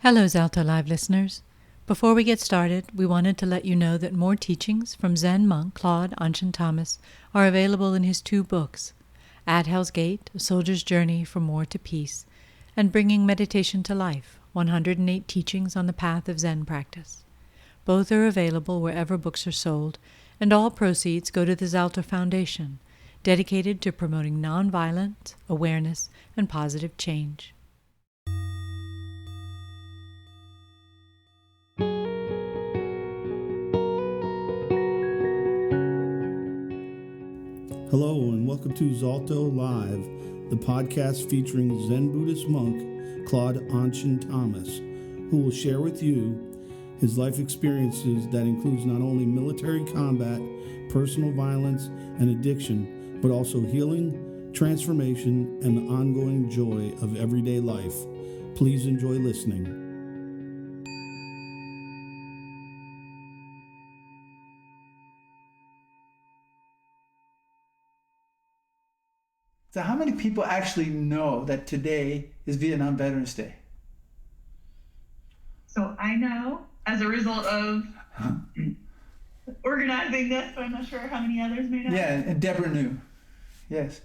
Hello, Zalto Live listeners. Before we get started, we wanted to let you know that more teachings from Zen monk Claude AnShin Thomas are available in his two books, At Hell's Gate, A Soldier's Journey from War to Peace, and Bringing Meditation to Life, 108 Teachings on the Path of Zen Practice. Both are available wherever books are sold, and all proceeds go to the Zalto Foundation, dedicated to promoting nonviolence, awareness, and positive change. Hello and welcome to Zalto Live, the podcast featuring Zen Buddhist monk Claude AnShin Thomas, who will share with you his life experiences that includes not only military combat, personal violence, and addiction, but also healing, transformation, and the ongoing joy of everyday life. Please enjoy listening. So how many people actually know that today is Vietnam Veterans Day? So I know as a result of organizing this, but I'm not sure how many others may know. Yeah, and Deborah knew. Yes.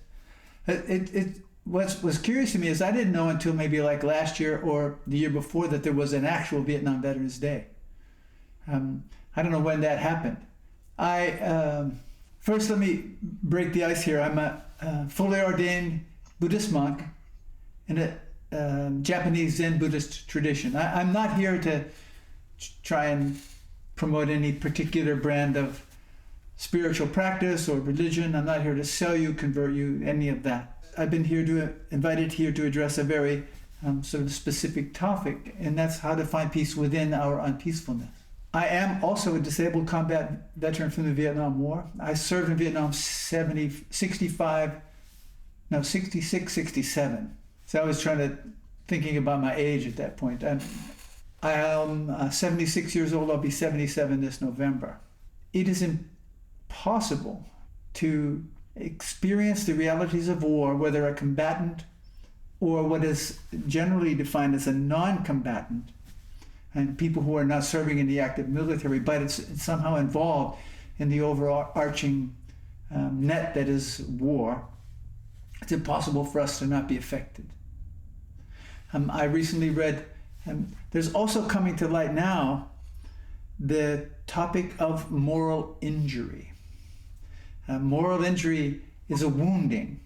What was curious to me is I didn't know until maybe like last year or the year before that there was an actual Vietnam Veterans Day. I don't know when that happened. First, let me break the ice here. I'm a fully ordained Buddhist monk in a Japanese Zen Buddhist tradition. I'm not here to try and promote any particular brand of spiritual practice or religion. I'm not here to sell you, convert you, any of that. I've been invited here to address a very sort of specific topic, and that's how to find peace within our unpeacefulness. I am also a disabled combat veteran from the Vietnam War. I served in Vietnam 66, 67. So I was thinking about my age at that point. I am 76 years old. I'll be 77 this November. It is impossible to experience the realities of war, whether a combatant or what is generally defined as a non-combatant, and people who are not serving in the active military, but it's somehow involved in the overarching net that is war. It's impossible for us to not be affected. I recently read, there's also coming to light now the topic of moral injury. Moral injury is a wounding.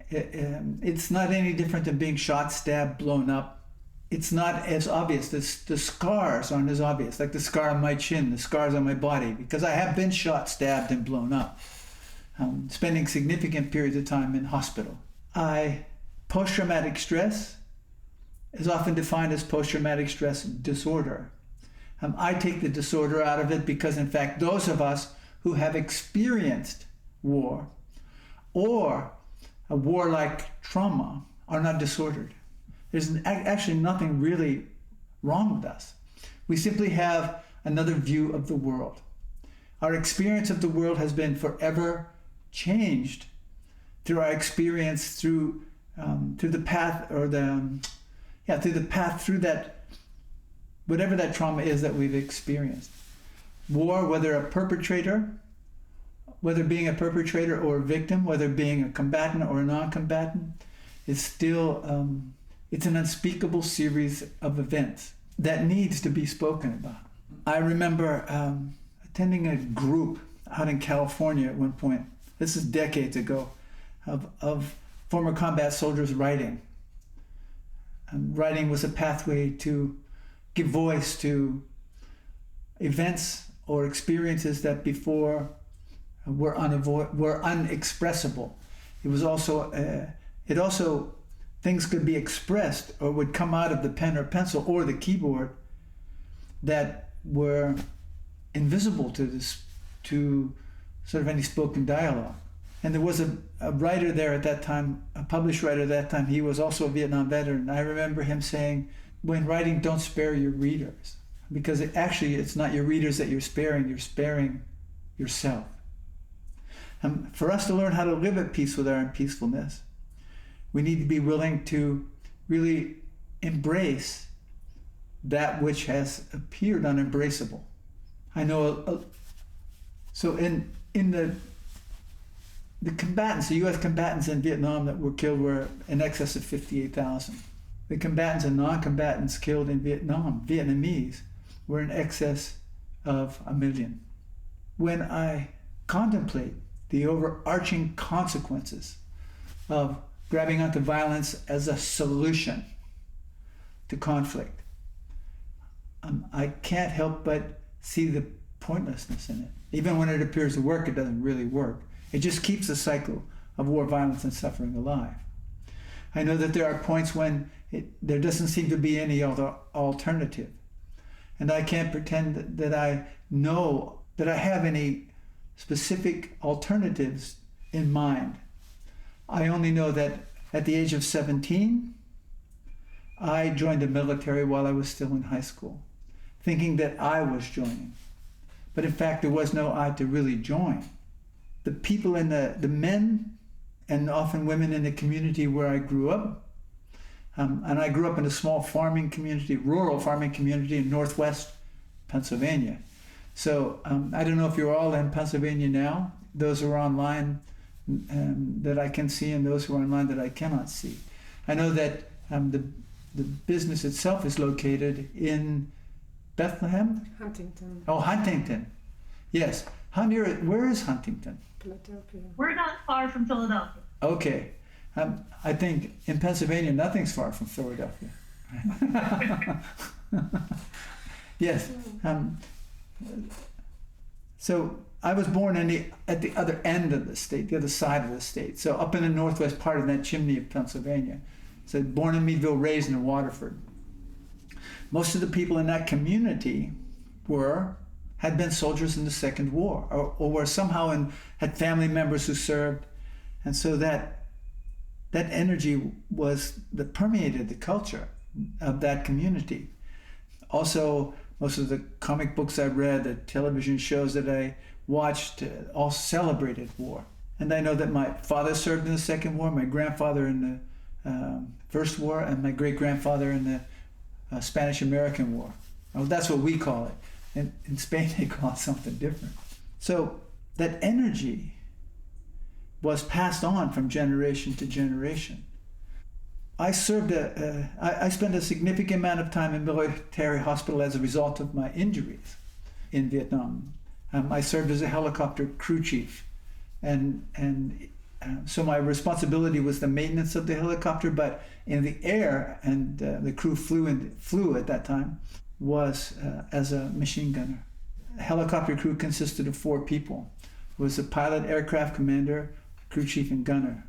It's not any different than being shot, stabbed, blown up. It's not as obvious. The scars aren't as obvious, like the scar on my chin, the scars on my body, because I have been shot, stabbed, and blown up, spending significant periods of time in hospital. Post-traumatic stress is often defined as post-traumatic stress disorder. I take the disorder out of it because, in fact, those of us who have experienced war or a war-like trauma are not disordered. There's actually nothing really wrong with us. We simply have another view of the world. Our experience of the world has been forever changed through our experience through the path through that, whatever that trauma is that we've experienced. War, whether being a perpetrator or a victim, whether being a combatant or a non-combatant, is still it's an unspeakable series of events that needs to be spoken about. I remember attending a group out in California at one point, this is decades ago, of former combat soldiers writing. Writing was a pathway to give voice to events or experiences that before were unexpressible. It was also things could be expressed or would come out of the pen or pencil or the keyboard that were invisible to sort of any spoken dialogue. And there was a writer there at that time, a published writer at that time. He was also a Vietnam veteran. I remember him saying, when writing, don't spare your readers, because it's not your readers that you're sparing yourself. For us to learn how to live at peace with our unpeacefulness, we need to be willing to really embrace that which has appeared unembraceable. I know, so in the combatants, the U.S. combatants in Vietnam that were killed were in excess of 58,000. The combatants and non-combatants killed in Vietnam, Vietnamese, were in excess of 1 million. When I contemplate the overarching consequences of grabbing onto violence as a solution to conflict, I can't help but see the pointlessness in it. Even when it appears to work, it doesn't really work. It just keeps the cycle of war, violence, and suffering alive. I know that there are points when there doesn't seem to be any other alternative. And I can't pretend that I know that I have any specific alternatives in mind. I only know that at the age of 17, I joined the military while I was still in high school, thinking that I was joining. But in fact, there was no I to really join. The people in the men and often women in the community where I grew up, and I grew up in a small farming community, rural farming community in northwest Pennsylvania. So I don't know if you're all in Pennsylvania now. Those who are online that I can see, and those who are online that I cannot see. I know that the business itself is located in Bethlehem? Huntington. Oh, Huntington. Yes. Where is Huntington? Philadelphia. We're not far from Philadelphia. Okay. I think in Pennsylvania, nothing's far from Philadelphia. Yes. So I was born at the other end of the state, the other side of the state. So up in the northwest part of that chimney of Pennsylvania. So born in Meadville, raised in Waterford. Most of the people in that community had been soldiers in the Second War, or were somehow had family members who served, and so that energy that permeated the culture of that community. Also, most of the comic books I read, the television shows that I watched, all celebrated war. And I know that my father served in the Second War, my grandfather in the First War, and my great-grandfather in the Spanish-American War. Well, that's what we call it. In Spain, they call it something different. So that energy was passed on from generation to generation. I spent a significant amount of time in military hospital as a result of my injuries in Vietnam. I served as a helicopter crew chief, and so my responsibility was the maintenance of the helicopter, but in the air, and the crew flew at that time, was as a machine gunner. The helicopter crew consisted of 4 people. It was a pilot, aircraft commander, crew chief, and gunner.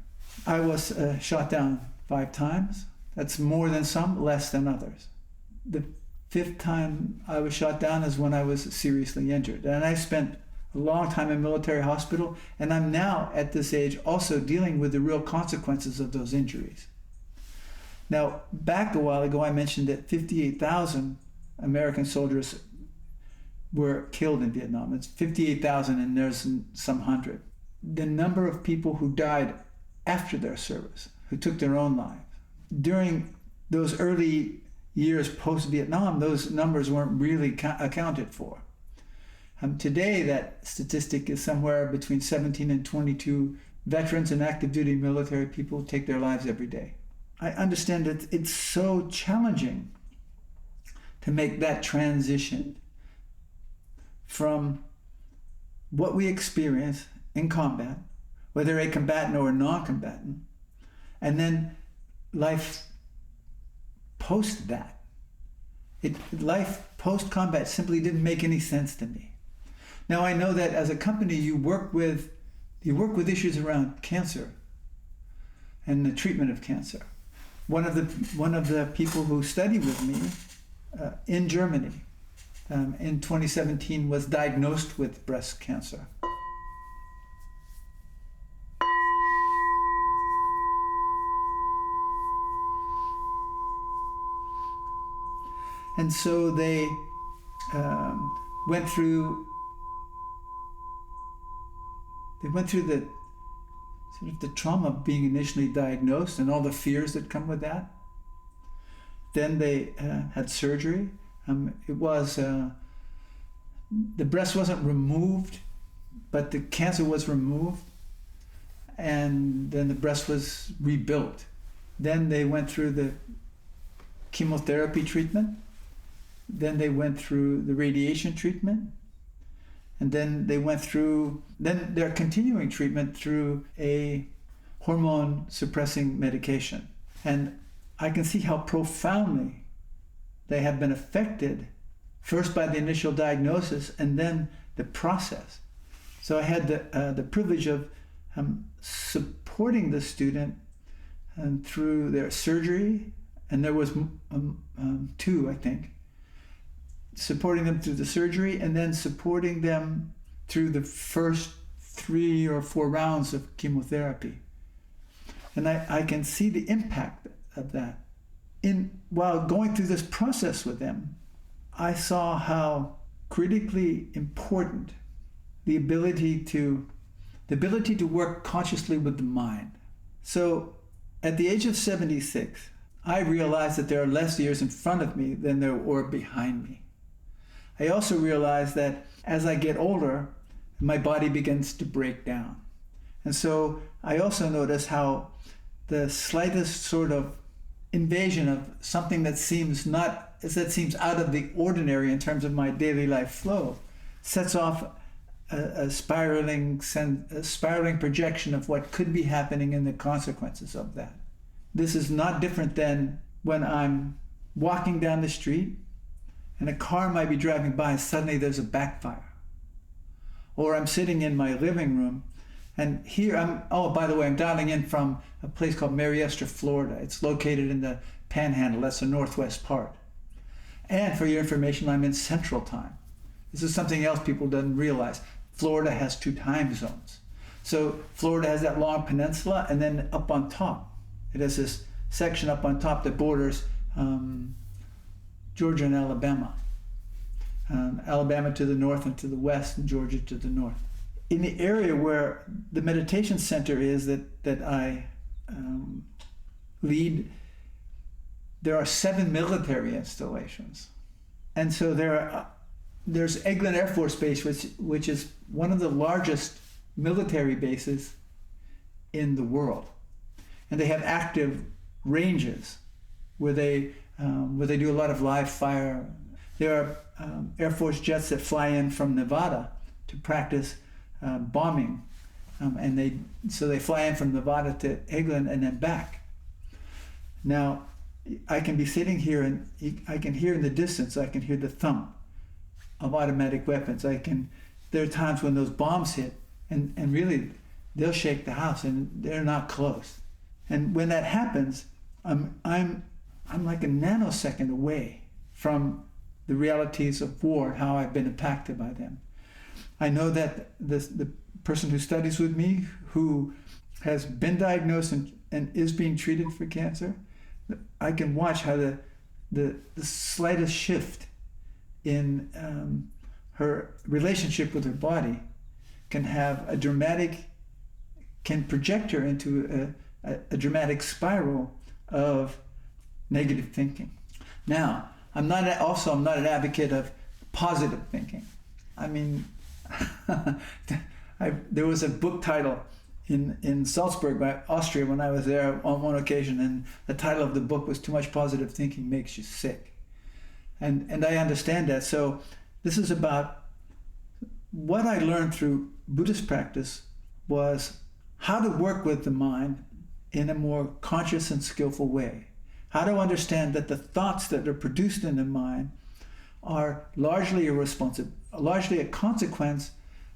I was shot down 5 times. That's more than some, less than others. The 5th time I was shot down is when I was seriously injured. And I spent a long time in military hospital, and I'm now at this age also dealing with the real consequences of those injuries. Now, back a while ago, I mentioned that 58,000 American soldiers were killed in Vietnam. It's 58,000, and there's some hundred. The number of people who died after their service, who took their own lives, during those early years post-Vietnam, those numbers weren't really accounted for. Today, that statistic is somewhere between 17 and 22 veterans and active duty military people take their lives every day. I understand that it's so challenging to make that transition from what we experience in combat, whether a combatant or a non-combatant, and then life post that. Life post-combat simply didn't make any sense to me. Now I know that as a company you work with issues around cancer and the treatment of cancer. One of the people who studied with me in Germany in 2017 was diagnosed with breast cancer. And so they went through the sort of the trauma of being initially diagnosed and all the fears that come with that. Then they had surgery, It was, the breast wasn't removed, but the cancer was removed, and then the breast was rebuilt. Then they went through the chemotherapy treatment, then they went through the radiation treatment, and then they went through, then their continuing treatment through a hormone suppressing medication. And I can see how profoundly they have been affected, first by the initial diagnosis and then the process. So I had the privilege of supporting the student through their surgery, and there was two, I think, supporting them through the surgery and then supporting them through the first 3 or 4 rounds of chemotherapy. And I can see the impact of that. While going through this process with them, I saw how critically important the ability to work consciously with the mind. So at the age of 76, I realized that there are less years in front of me than there were behind me. I also realized that as I get older, my body begins to break down. And so I also notice how the slightest sort of invasion of something that seems out of the ordinary in terms of my daily life flow sets off a spiraling projection of what could be happening and the consequences of that. This is not different than when I'm walking down the street and a car might be driving by and suddenly there's a backfire. Or I'm sitting in my living room and here by the way, I'm dialing in from a place called Marietta, Florida. It's located in the Panhandle, that's the northwest part. And for your information, I'm in Central Time. This is something else people don't realize. Florida has 2 time zones. So Florida has that long peninsula, and then up on top, it has this section up on top that borders Georgia and Alabama. Alabama to the north and to the west, and Georgia to the north. In the area where the meditation center is that I lead, there are 7 military installations. And so there's Eglin Air Force Base, which is one of the largest military bases in the world. And they have active ranges where they do a lot of live fire. There are Air Force jets that fly in from Nevada to practice bombing. And they fly in from Nevada to Eglin and then back. Now, I can be sitting here and I can hear in the distance, I can hear the thump of automatic weapons. There are times when those bombs hit and really they'll shake the house and they're not close. And when that happens, I'm like a nanosecond away from the realities of war, how I've been impacted by them. I know that the person who studies with me, who has been diagnosed and is being treated for cancer, I can watch how the slightest shift in her relationship with her body can project her into a dramatic spiral of negative thinking. Now, I'm not an advocate of positive thinking. I mean, there was a book title in Salzburg, Austria, when I was there on one occasion, and the title of the book was "Too Much Positive Thinking Makes You Sick." And I understand that. So this is about what I learned through Buddhist practice was how to work with the mind in a more conscious and skillful way. How to understand that the thoughts that are produced in the mind are largely a consequence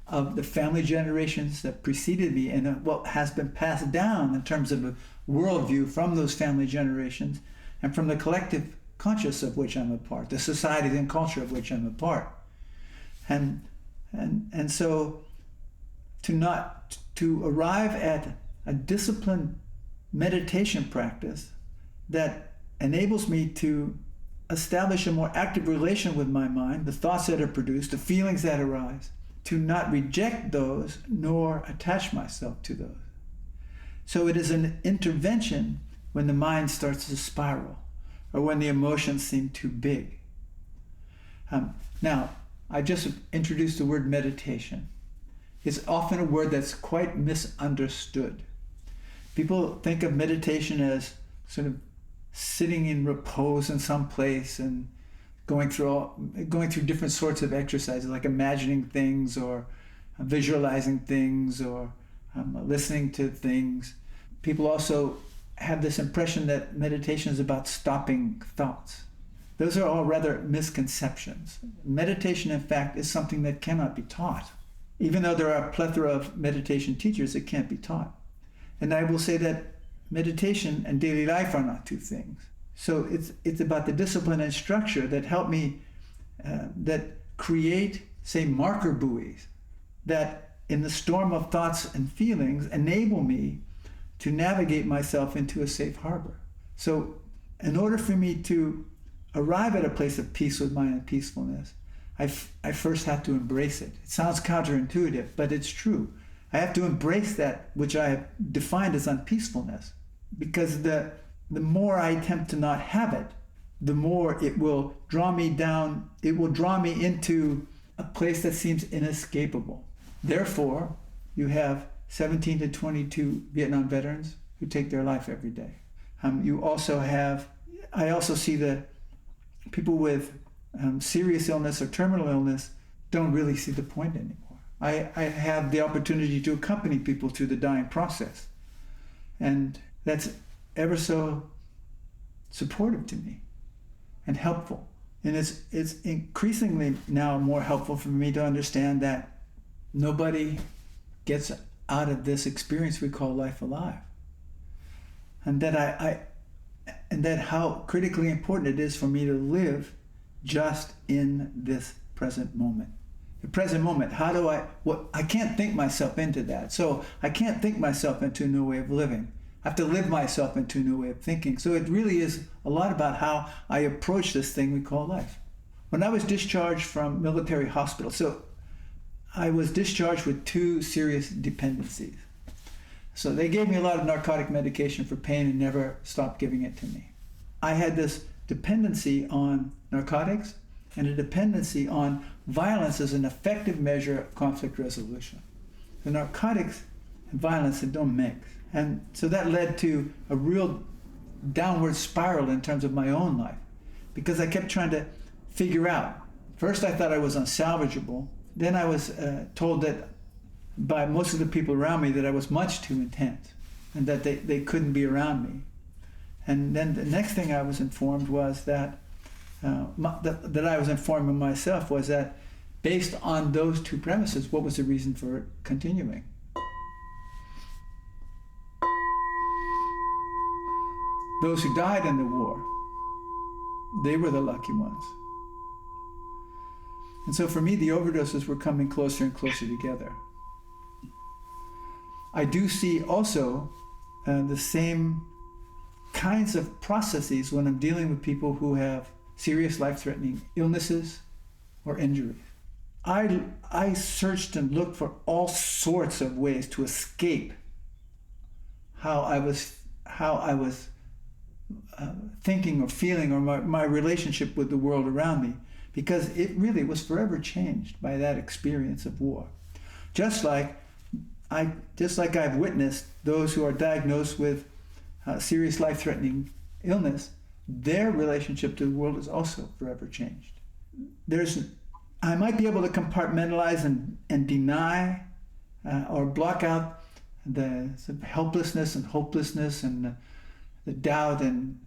of the family generations that preceded me and what has been passed down in terms of a worldview from those family generations and from the collective conscious of which I'm a part, the society and culture of which I'm a part. And so to arrive at a disciplined meditation practice that enables me to establish a more active relation with my mind, the thoughts that are produced, the feelings that arise, to not reject those nor attach myself to those. So it is an intervention when the mind starts to spiral or when the emotions seem too big. Now, I just introduced the word meditation. It's often a word that's quite misunderstood. People think of meditation as sort of sitting in repose in some place and going through different sorts of exercises, like imagining things or visualizing things or listening to things. People also have this impression that meditation is about stopping thoughts. Those are all rather misconceptions. Meditation, in fact, is something that cannot be taught. Even though there are a plethora of meditation teachers, it can't be taught. And I will say that meditation and daily life are not two things. So it's about the discipline and structure that help me, that create, say, marker buoys that in the storm of thoughts and feelings enable me to navigate myself into a safe harbor. So in order for me to arrive at a place of peace with mind and peacefulness, I first have to embrace it. It sounds counterintuitive, but it's true. I have to embrace that which I have defined as unpeacefulness, because the more I attempt to not have it, the more it will draw me down, it will draw me into a place that seems inescapable. Therefore, you have 17 to 22 Vietnam veterans who take their life every day. I also see the people with serious illness or terminal illness don't really see the point anymore. I have the opportunity to accompany people through the dying process. And that's ever so supportive to me and helpful. And it's increasingly now more helpful for me to understand that nobody gets out of this experience we call life alive. And that that how critically important it is for me to live just in this present moment. The present moment, I can't think myself into that. So I can't think myself into a new way of living. I have to live myself into a new way of thinking. So it really is a lot about how I approach this thing we call life. When I was discharged from military hospital, so I was discharged with 2 serious dependencies. So they gave me a lot of narcotic medication for pain and never stopped giving it to me. I had this dependency on narcotics and a dependency on violence as an effective measure of conflict resolution. The narcotics and violence, they don't mix. And so that led to a real downward spiral in terms of my own life, because I kept trying to figure out. First I thought I was unsalvageable. Then I was told that by most of the people around me that I was much too intense and that they couldn't be around me. And then the next thing I was informed was that I was informing myself was that based on those 2 premises, what was the reason for continuing? Those who died in the war, they were the lucky ones. And so for me, the overdoses were coming closer and closer together. I do see also the same kinds of processes when I'm dealing with people who have serious life-threatening illnesses or injuries. I searched and looked for all sorts of ways to escape how I was thinking or feeling, or my relationship with the world around me, because it really was forever changed by that experience of war. Just like I've witnessed those who are diagnosed with serious life-threatening illness, their relationship to the world is also forever changed. I might be able to compartmentalize and deny or block out the helplessness and hopelessness and the doubt and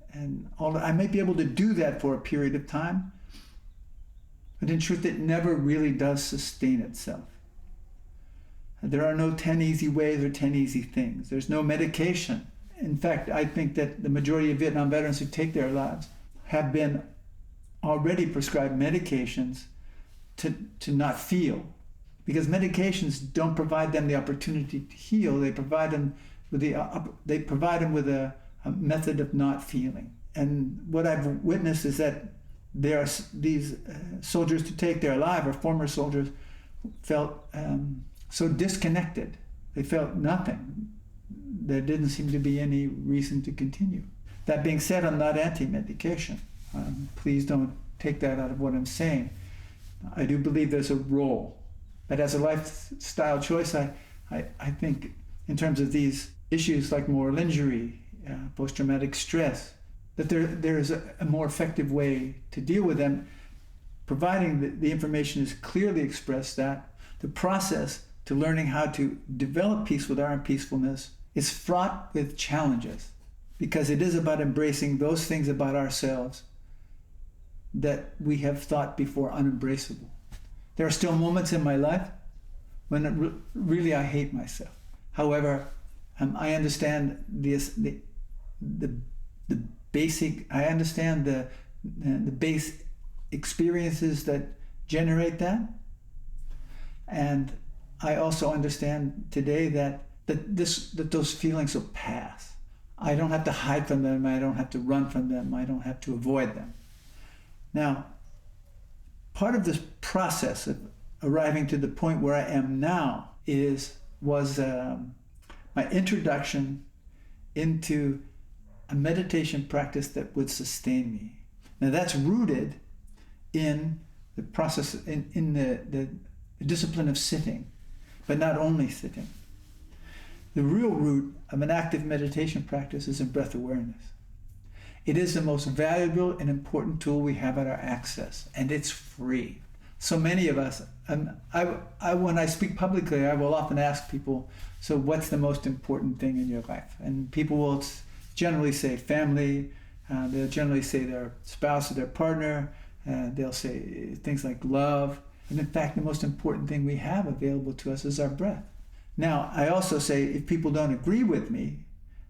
all that. I might be able to do that for a period of time, but in truth, it never really does sustain itself. There are no 10 easy ways or 10 easy things. There's no medication. In fact, I think that the majority of Vietnam veterans who take their lives have been already prescribed medications to not feel, because medications don't provide them the opportunity to heal. They provide them with a method of not feeling. And what I've witnessed is that there are these soldiers to take their life, or former soldiers, felt so disconnected. They felt nothing. There didn't seem to be any reason to continue. That being said, I'm not anti-medication. Please don't take that out of what I'm saying. I do believe there's a role. But as a lifestyle choice, I think in terms of these issues like moral injury, post-traumatic stress, that there is a more effective way to deal with them, providing the information is clearly expressed that the process to learning how to develop peace with our unpeacefulness is fraught with challenges, because it is about embracing those things about ourselves that we have thought before unembraceable. There are still moments in my life when really I hate myself. However, I understand the basic. I understand the base experiences that generate that, and I also understand today that those feelings will pass. I don't have to hide from them. I don't have to run from them. I don't have to avoid them. Now, part of this process of arriving to the point where I am now was my introduction into a meditation practice that would sustain me. Now, that's rooted in the process, in the discipline of sitting, but not only sitting. The real root of an active meditation practice is in breath awareness. It is the most valuable and important tool we have at our access, and it's free. So many of us, when I speak publicly, I will often ask people, so what's the most important thing in your life? And people will generally say family, they'll generally say their spouse or their partner, they'll say things like love. And in fact, the most important thing we have available to us is our breath. Now, I also say if people don't agree with me,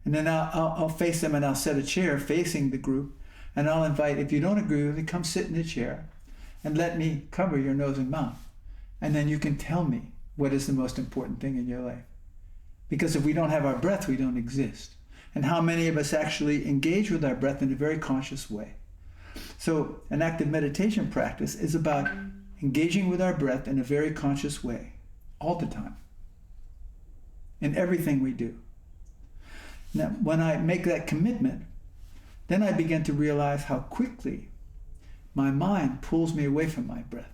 and then I'll face them and I'll set a chair facing the group, and I'll invite, if you don't agree with me, come sit in the chair and let me cover your nose and mouth. And then you can tell me what is the most important thing in your life. Because if we don't have our breath, we don't exist. And how many of us actually engage with our breath in a very conscious way? So an active meditation practice is about engaging with our breath in a very conscious way, all the time, in everything we do. Now, when I make that commitment, then I begin to realize how quickly my mind pulls me away from my breath.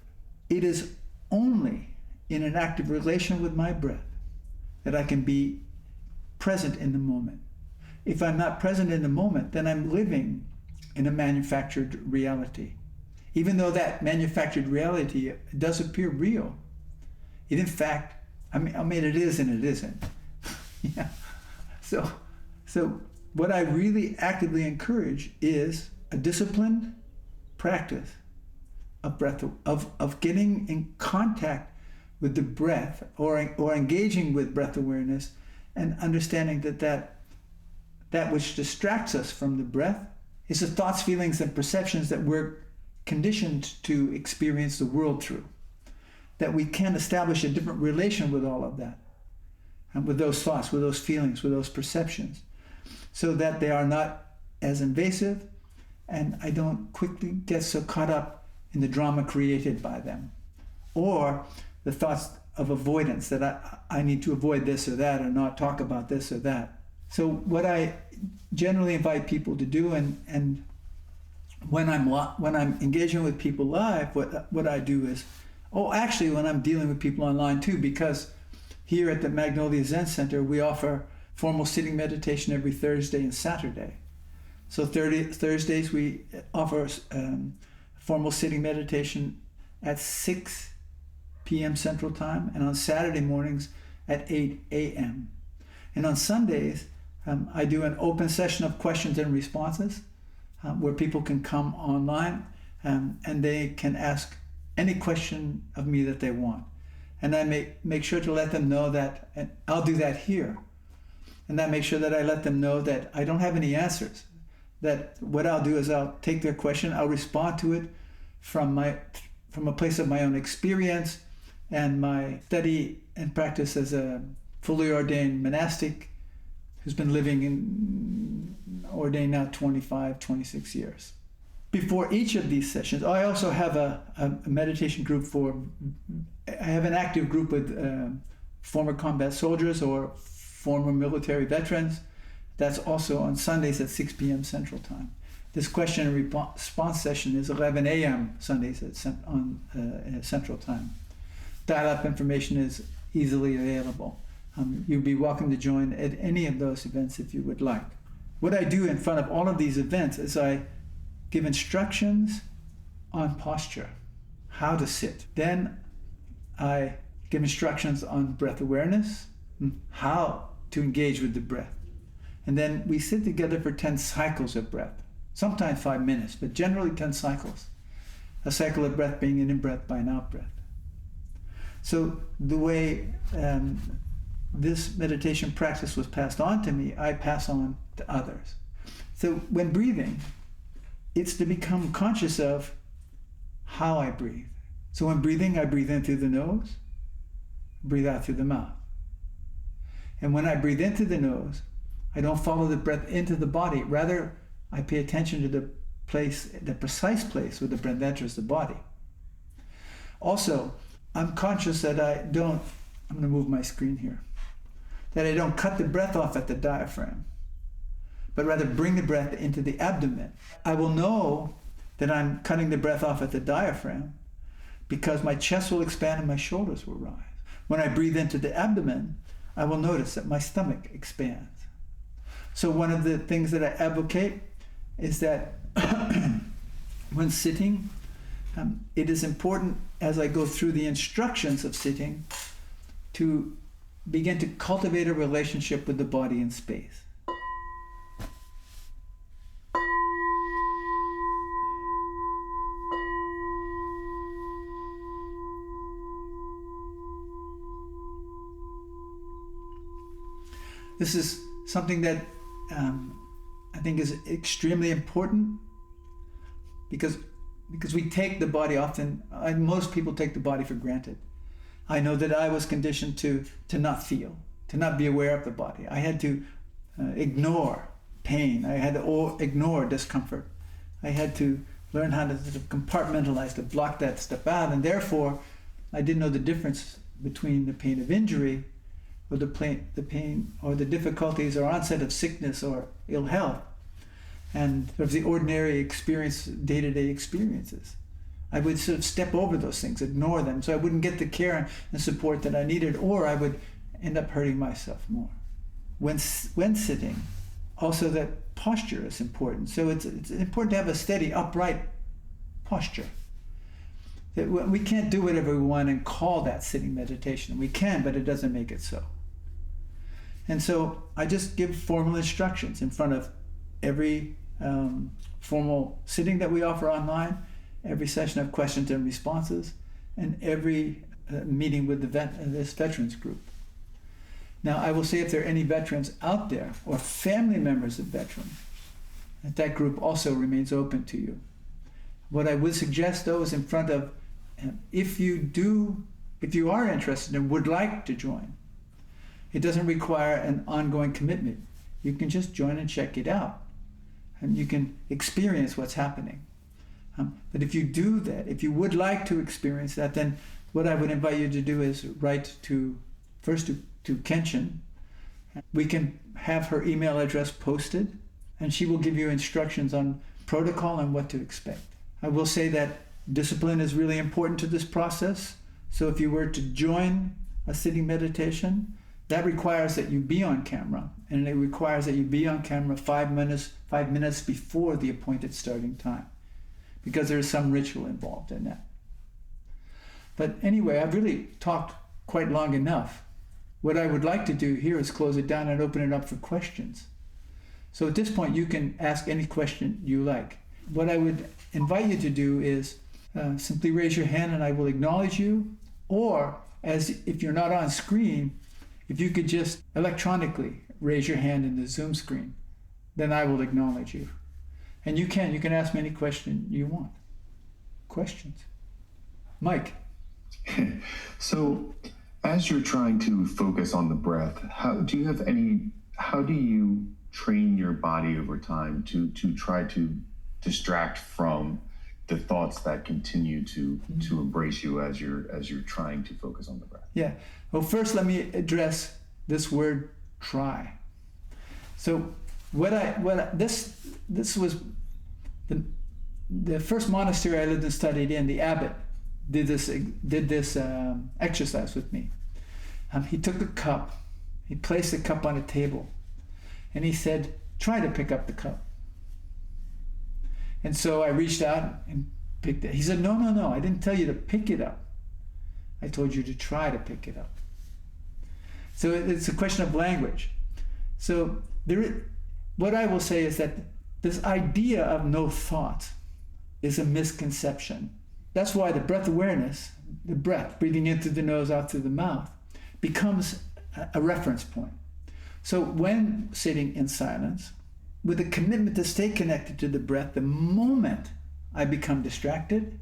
It is only in an active relation with my breath that I can be present in the moment. If I'm not present in the moment, then I'm living in a manufactured reality. Even though that manufactured reality does appear real, it in fact, it is and it isn't. Yeah. So what I really actively encourage is a disciplined practice of breath, of getting in contact with the breath, or engaging with breath awareness, and understanding that which distracts us from the breath is the thoughts, feelings, and perceptions that we're conditioned to experience the world through. That we can establish a different relation with all of that, and with those thoughts, with those feelings, with those perceptions, so that they are not as invasive, and I don't quickly get so caught up in the drama created by them, or the thoughts of avoidance, that I need to avoid this or that, or not talk about this or that. So what I generally invite people to do, and when I'm engaging with people live, what I do is, actually when I'm dealing with people online too, because here at the Magnolia Zen Center, we offer formal sitting meditation every Thursday and Saturday. So Thursdays we offer formal sitting meditation at 6 p.m. Central Time, and on Saturday mornings at 8 a.m. And on Sundays, I do an open session of questions and responses where people can come online and they can ask any question of me that they want. And I make sure to let them know that, and I'll do that here. And I make sure that I let them know that I don't have any answers. That what I'll do is I'll take their question, I'll respond to it from a place of my own experience and my study and practice as a fully ordained monastic who's been living ordained now 26 years. Before each of these sessions, I also have a meditation group I have an active group with former combat soldiers or former military veterans. That's also on Sundays at 6 p.m. Central Time. This question and response session is 11 a.m. Sundays on Central Time. Dial-up information is easily available. You'd be welcome to join at any of those events if you would like. What I do in front of all of these events is I give instructions on posture, how to sit. Then I give instructions on breath awareness, how to engage with the breath. And then we sit together for 10 cycles of breath, sometimes 5 minutes, but generally 10 cycles. A cycle of breath being an in-breath by an out-breath. So the way this meditation practice was passed on to me, I pass on to others. So when breathing, it's to become conscious of how I breathe. So when breathing, I breathe in through the nose, breathe out through the mouth. And when I breathe in through the nose, I don't follow the breath into the body. Rather, I pay attention to the precise place where the breath enters the body. Also, I'm conscious that I'm going to move my screen here, that I don't cut the breath off at the diaphragm, but rather bring the breath into the abdomen. I will know that I'm cutting the breath off at the diaphragm because my chest will expand and my shoulders will rise. When I breathe into the abdomen, I will notice that my stomach expands. So one of the things that I advocate is that when sitting, it is important as I go through the instructions of sitting to begin to cultivate a relationship with the body and space. This is something that I think is extremely important because we take the body often, most people take the body for granted. I know that I was conditioned to not feel, to not be aware of the body. I had to ignore pain. I had to ignore discomfort. I had to learn how to sort of compartmentalize, to block that stuff out, and therefore I didn't know the difference between the pain of injury or the pain or the difficulties or onset of sickness or ill health, and sort of the ordinary experience, day-to-day experiences. I would sort of step over those things, ignore them, so I wouldn't get the care and support that I needed, or I would end up hurting myself more. When sitting, also that posture is important. So it's important to have a steady, upright posture. That we can't do whatever we want and call that sitting meditation. We can, but it doesn't make it so. And so I just give formal instructions in front of every formal sitting that we offer online, every session of questions and responses, and every meeting with this veterans group. Now, I will say if there are any veterans out there or family members of veterans, that group also remains open to you. What I would suggest, though, is in front of, if you are interested and would like to join, it doesn't require an ongoing commitment. You can just join and check it out, and you can experience what's happening. But if you do that, if you would like to experience that, then what I would invite you to do is write first to Kenshin. We can have her email address posted, and she will give you instructions on protocol and what to expect. I will say that discipline is really important to this process. So if you were to join a sitting meditation, that requires that you be on camera, and it requires that you be on camera 5 minutes before the appointed starting time, because there's some ritual involved in that. But anyway, I've really talked quite long enough. What I would like to do here is close it down and open it up for questions. So at this point, you can ask any question you like. What I would invite you to do is simply raise your hand and I will acknowledge you, or if you're not on screen, if you could just electronically raise your hand in the Zoom screen, then I will acknowledge you. And you can ask me any question you want. Questions? Mike. So as you're trying to focus on the breath, how do you train your body over time to try to distract from the thoughts that continue to embrace you as you're trying to focus on the breath? Yeah. Well, first let me address this word "try." So this was The first monastery I lived and studied in, the abbot did this exercise with me. He took a cup, he placed the cup on a table, and he said, try to pick up the cup. And so I reached out and picked it. He said, no, I didn't tell you to pick it up. I told you to try to pick it up. So it's a question of language. So what I will say is that this idea of no thought is a misconception. That's why the breath awareness, the breath, breathing in through the nose, out through the mouth, becomes a reference point. So when sitting in silence, with a commitment to stay connected to the breath, the moment I become distracted,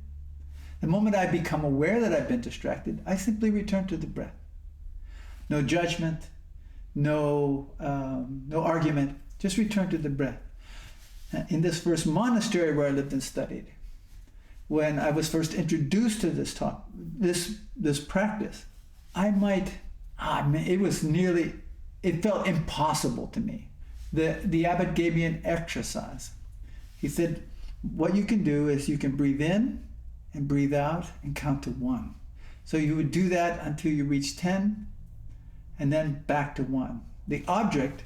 the moment I become aware that I've been distracted, I simply return to the breath. No judgment, no argument, just return to the breath. In this first monastery where I lived and studied, when I was first introduced to this practice, it felt impossible to me. The abbot gave me an exercise. He said, what you can do is you can breathe in and breathe out and count to 1. So you would do that until you reach 10 and then back to 1. The object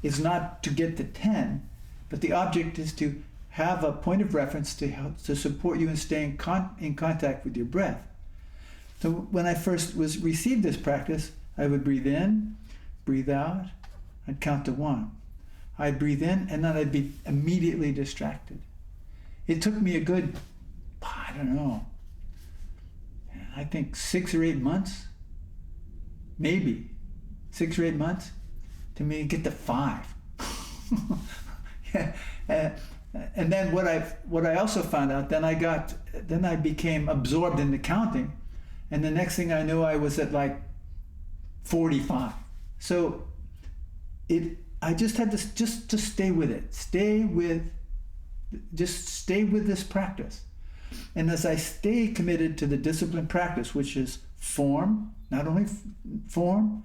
is not to get to 10, but the object is to have a point of reference to support you in staying in contact with your breath. So when I first received this practice, I would breathe in, breathe out, I'd count to 1. I'd breathe in, and then I'd be immediately distracted. It took me a good, I think 6 or 8 months, maybe 6 or 8 months, to me get to 5. And then what I also found out, then I became absorbed in the counting, and the next thing I knew, I was at like 45. So I just had to just stay with it, stay with this practice. And as I stay committed to the disciplined practice, which is form, not only form,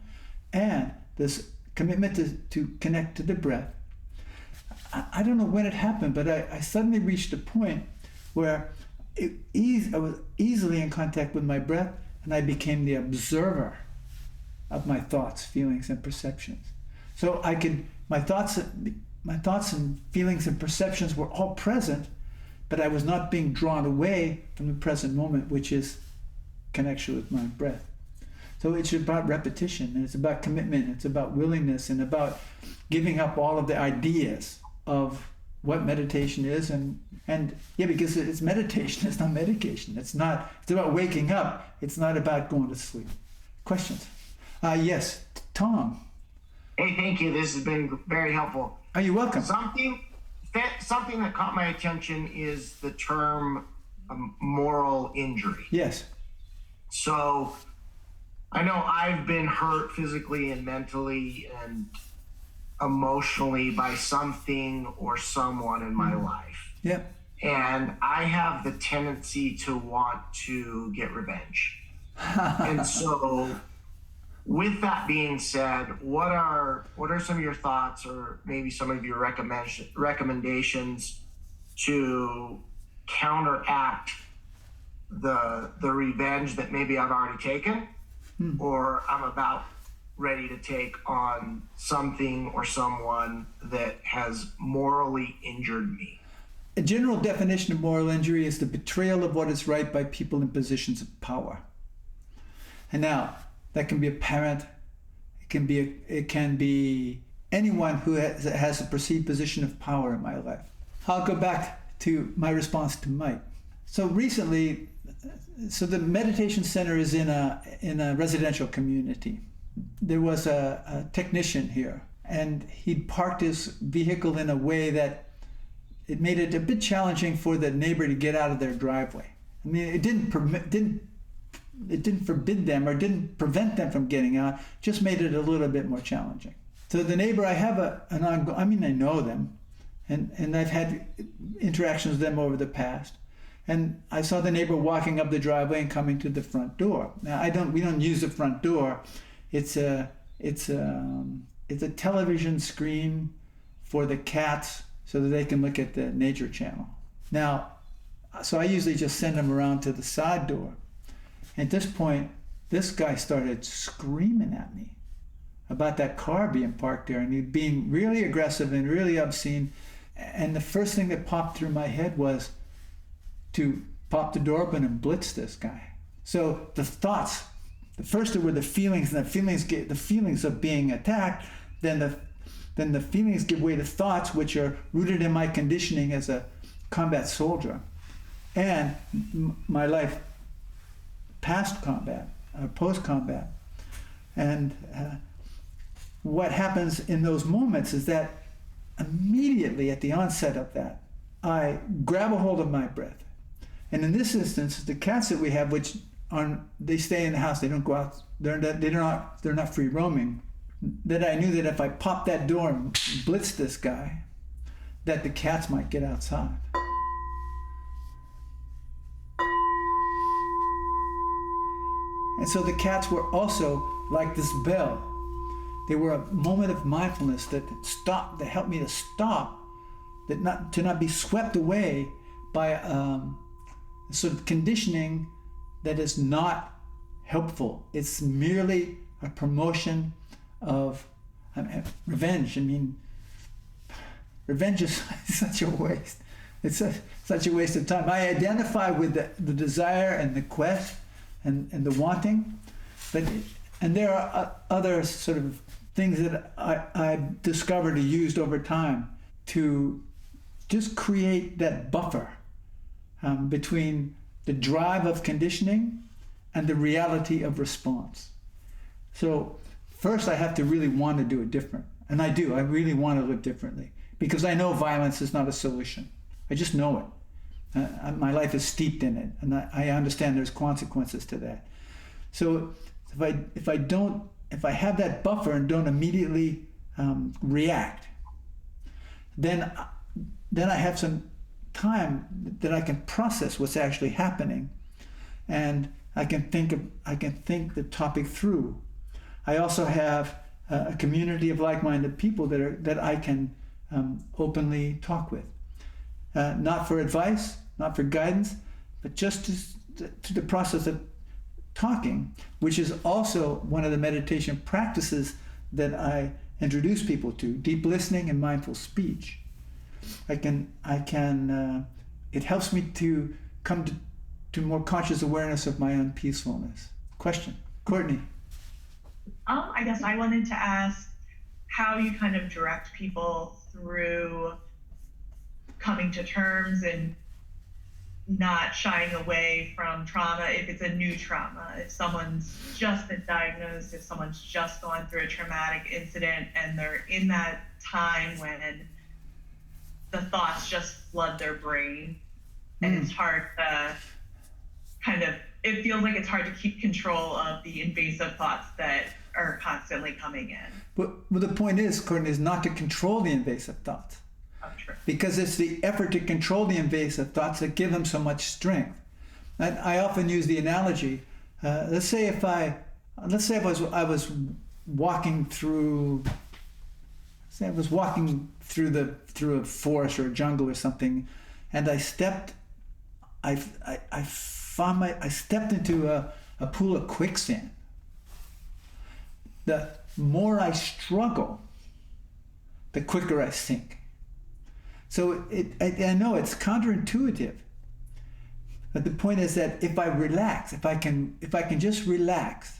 and this commitment to connect to the breath, I don't know when it happened, but I suddenly reached a point where I was easily in contact with my breath, and I became the observer of my thoughts, feelings, and perceptions. So my thoughts and feelings and perceptions were all present, but I was not being drawn away from the present moment, which is connection with my breath. So it's about repetition, and it's about commitment, it's about willingness, and about giving up all of the ideas of what meditation is, and because it's meditation, it's not medication. It's about waking up. It's not about going to sleep. Questions? Yes, Tom. Hey, thank you. This has been very helpful. Are you welcome? Something that caught my attention is the term moral injury. Yes. So I know I've been hurt physically and mentally and emotionally by something or someone in my life. Yep. And I have the tendency to want to get revenge. And so with that being said, what are some of your thoughts or maybe some of your recommendations to counteract the revenge that maybe I've already taken or I'm about ready to take on something or someone that has morally injured me? A general definition of moral injury is the betrayal of what is right by people in positions of power. And now, that can be a parent, it can be anyone who has a perceived position of power in my life. I'll go back to my response to Mike. So recently, the meditation center is in a residential community. There was a technician here, and he'd parked his vehicle in a way that it made it a bit challenging for the neighbor to get out of their driveway. I mean, it didn't forbid them or didn't prevent them from getting out, just made it a little bit more challenging. So the neighbor, I have I know them, and I've had interactions with them over the past. And I saw the neighbor walking up the driveway and coming to the front door. Now we don't use the front door. It's a television screen for the cats so that they can look at the nature channel. Now, so I usually just send him around to the side door. At this point, this guy started screaming at me about that car being parked there, and he'd being really aggressive and really obscene. And the first thing that popped through my head was to pop the door open and blitz this guy. So the thoughts, the first were the feelings, and the feelings of being attacked. Then the feelings give way to thoughts, which are rooted in my conditioning as a combat soldier, and my life past combat, post combat. And what happens in those moments is that immediately at the onset of that, I grab a hold of my breath. And in this instance, the cats that we have, which they stay in the house, they don't go out, they're not free roaming, that I knew that if I popped that door and blitzed this guy, that the cats might get outside. And so the cats were also like this bell. They were a moment of mindfulness that helped me to stop, to not be swept away by a sort of conditioning that is not helpful. It's merely a promotion of revenge. I mean, revenge is such a waste. It's such a waste of time. I identify with the desire and the quest and the wanting, and there are other sort of things that I discovered or used over time to just create that buffer between the drive of conditioning and the reality of response. So first I have to really want to do it different. And I do. I really want to live differently because I know violence is not a solution. I just know it. My life is steeped in it, and I understand there's consequences to that. So if I have that buffer and don't immediately react, then I have some time that I can process what's actually happening, and I can think the topic through. I also have a community of like-minded people that I can openly talk with, not for advice, not for guidance, but just to the process of talking, which is also one of the meditation practices that I introduce people to: deep listening and mindful speech. It helps me to come to more conscious awareness of my own peacefulness. Question, Courtney. I guess I wanted to ask how you kind of direct people through coming to terms and not shying away from trauma if it's a new trauma, if someone's just been diagnosed, if someone's just gone through a traumatic incident and they're in that time when the thoughts just flood their brain and it's hard to it feels like it's hard to keep control of the invasive thoughts that are constantly coming in. Well, the point is, Courtney, is not to control the invasive thoughts. Oh, true. Because it's the effort to control the invasive thoughts that give them so much strength. And I often use the analogy. Let's say I was walking through. Say I was walking through a forest or a jungle or something, and I stepped into a pool of quicksand. The more I struggle, the quicker I sink. So I know it's counterintuitive, but the point is that if I relax, if I can just relax,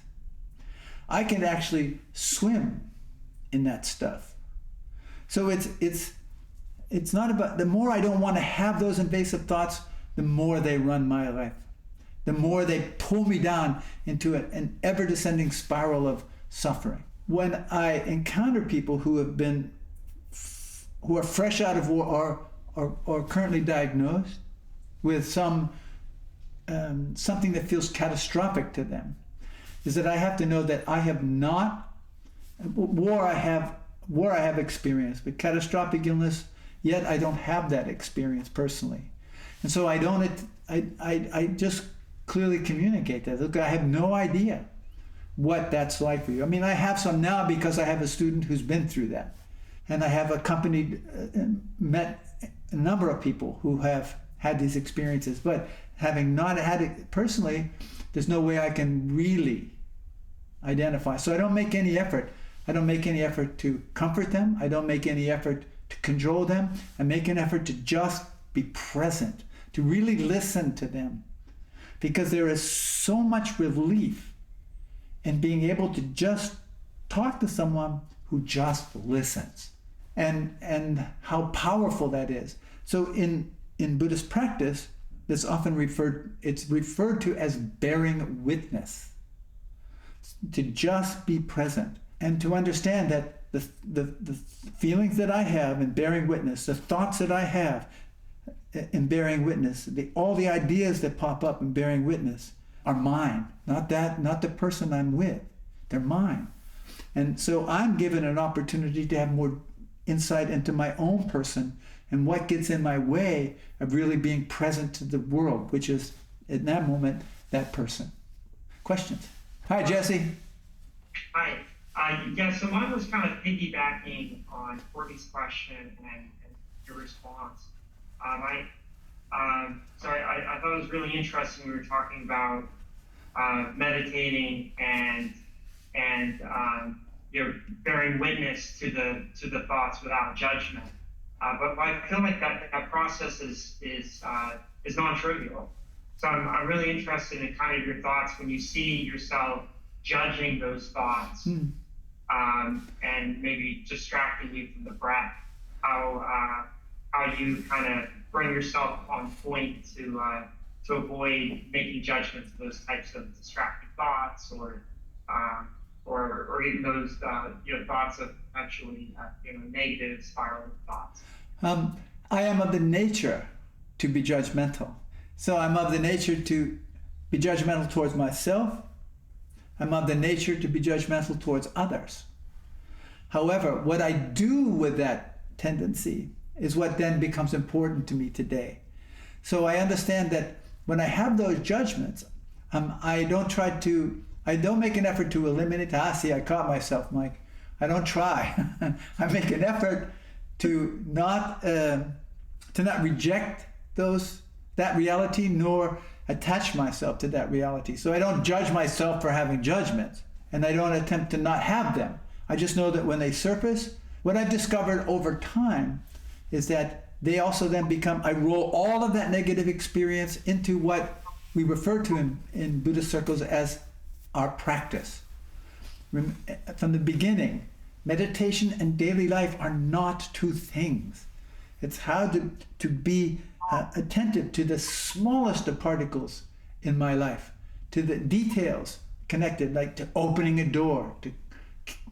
I can actually swim in that stuff. So it's not about, the more I don't want to have those invasive thoughts, the more they run my life, the more they pull me down into an ever-descending spiral of suffering. When I encounter people who are fresh out of war or currently diagnosed with something that feels catastrophic to them, is that I have to know that I have not war I have experienced, but catastrophic illness, yet I don't have that experience personally. And so I just clearly communicate that. Look, I have no idea what that's like for you. I mean, I have some now because I have a student who's been through that. And I have met a number of people who have had these experiences. But having not had it personally, there's no way I can really identify. So I don't make any effort. I don't make any effort to comfort them. I don't make any effort to control them. I make an effort to just be present, to really listen to them. Because there is so much relief in being able to just talk to someone who just listens, and how powerful that is. So in Buddhist practice, it's often referred to as bearing witness, to just be present and to understand that the feelings that I have in bearing witness, the thoughts that I have in bearing witness, all the ideas that pop up in bearing witness are mine, not the person I'm with. They're mine. And so I'm given an opportunity to have more insight into my own person and what gets in my way of really being present to the world, which is, at that moment, that person. Questions? Hi, Jesse. Hi. Yeah, so mine was kind of piggybacking on Courtney's question and your response. I thought it was really interesting. We were talking about meditating and bearing witness to the thoughts without judgment. But I feel like that process is non-trivial. So I'm really interested in kind of your thoughts when you see yourself judging those thoughts and maybe distracting you from the breath. How you kind of bring yourself on point to avoid making judgments of those types of distracting thoughts, or even those thoughts of actually negative spiraling thoughts. I am of the nature to be judgmental. So I'm of the nature to be judgmental towards myself. I'm of the nature to be judgmental towards others. However, what I do with that tendency is what then becomes important to me today. So I understand that when I have those judgments, I don't make an effort to eliminate. See, I caught myself, Mike. I don't try. I make an effort to not reject that reality, nor attach myself to that reality. So I don't judge myself for having judgments, and I don't attempt to not have them. I just know that when they surface, what I've discovered over time is that they also then become, I roll all of that negative experience into what we refer to in Buddhist circles as our practice. From the beginning, meditation and daily life are not two things. It's how to be attentive to the smallest of particles in my life, to the details connected, like to opening a door, to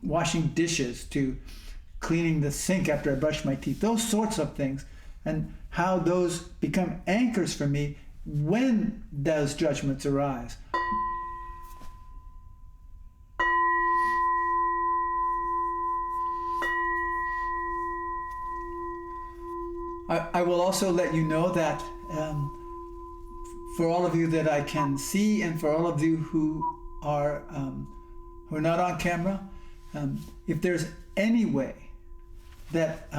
washing dishes, to cleaning the sink after I brush my teeth, those sorts of things, and how those become anchors for me when those judgments arise. I will also let you know that for all of you that I can see, and for all of you who are not on camera, if there's any way that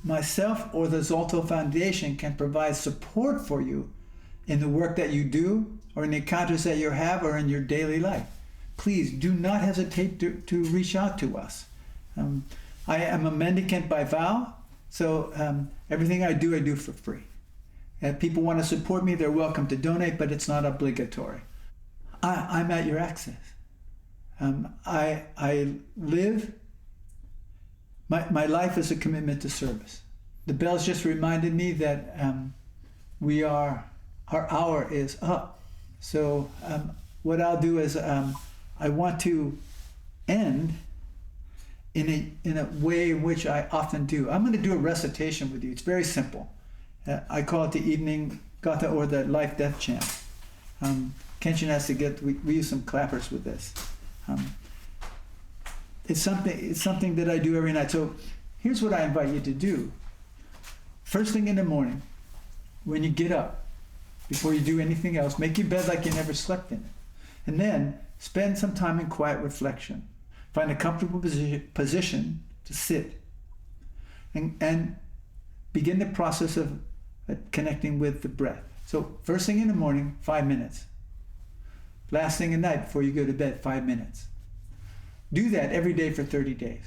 myself or the Zolto Foundation can provide support for you in the work that you do, or in the encounters that you have, or in your daily life, please do not hesitate to reach out to us. I am a mendicant by vow, so everything I do for free. If people want to support me, they're welcome to donate, but it's not obligatory. I'm at your access. I live, my life is a commitment to service. The bells just reminded me that our hour is up. So what I'll do is I want to end in a way in which I often do. I'm going to do a recitation with you. It's very simple. I call it the evening gatha, or the life death chant. Kenshin has to we use some clappers with this. It's something that I do every night. So here's what I invite you to do. First thing in the morning, when you get up, before you do anything else, make your bed like you never slept in it. And then spend some time in quiet reflection. Find a comfortable position to sit. And begin the process of connecting with the breath. So first thing in the morning, 5 minutes. Last thing at night before you go to bed, 5 minutes. Do that every day for 30 days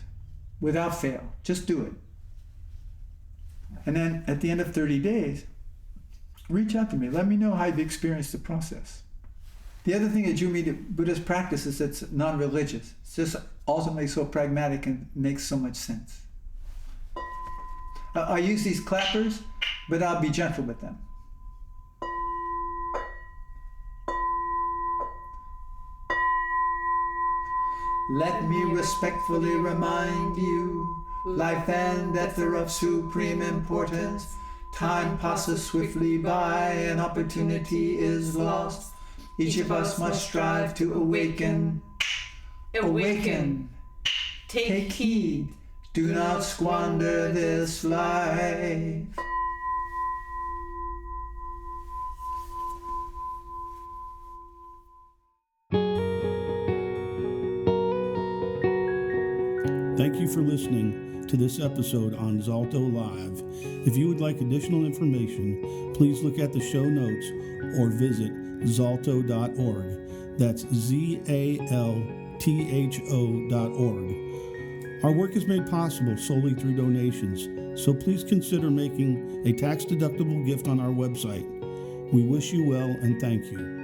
without fail. Just do it. And then at the end of 30 days, reach out to me. Let me know how you've experienced the process. The other thing that drew me to Buddhist practice is it's non-religious. It's just ultimately so pragmatic and makes so much sense. I use these clappers, but I'll be gentle with them. Let me respectfully remind you, life and death are of supreme importance. Time passes swiftly by and opportunity is lost. Each of us must strive to awaken. Awaken. Take heed. Do not squander this life. Thank you for listening to this episode on Zalto Live. If you would like additional information, please look at the show notes or visit zalto.org. That's ZALTHO.org. Our work is made possible solely through donations, so please consider making a tax-deductible gift on our website. We wish you well and thank you.